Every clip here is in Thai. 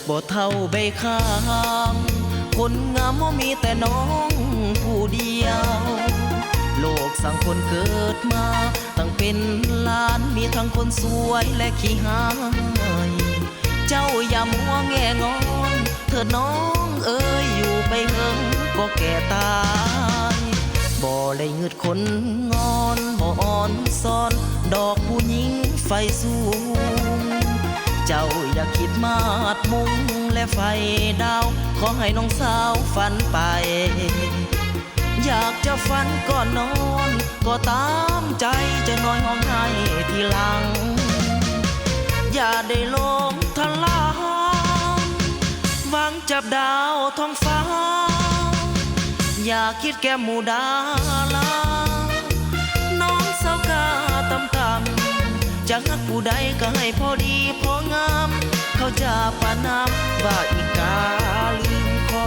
บ่เท่าใบข้ามคนงามมีแต่น้องผู้เดียวโลกสั่งคนเกิดมาตั้งเป็นล้านมีทั้งคนสวยและขี้หายเจ้าอย่ามัวแง่งอนเถิดน้องเอ้ยอยู่ไปเหิงก็แก่ตายบ่ได้เงืดคนงอนบ่อ่อนซ้อนดอกผู้หญิงไฟสูงเจ้าอย่าคิดมาดมุงและไฟดาวขอให้น้องสาวฝันไปอยากจะฝันก่อนนอนก็ตามใจจะน้อยห้องให้ทีหลังอย่าได้ลงทลางหวังจับดาวท้องฟ้าอย่าคิดแก้มหมูดาลาน้องเศร้ากาต่ำๆจะหักผู้ใดก็ให้พอดีพองามเขาจะปานน้ำว่าอีกาลืมคอ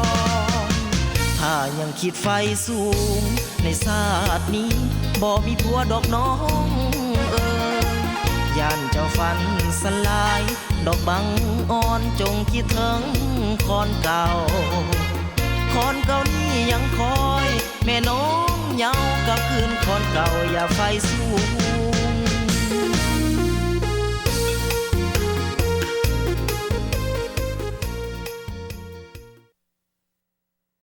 ถ้ายังคิดไฟสูงในชาตินี้บ่มีผัวดอกน้องย่านเจ้าฝันสลายดอกบังอ่อนจงคิดถึงคอนเก่าคอนเก่านี้ยังคอยแม่น้องเยากับคืนคอนเก่าอย่าไฟสูง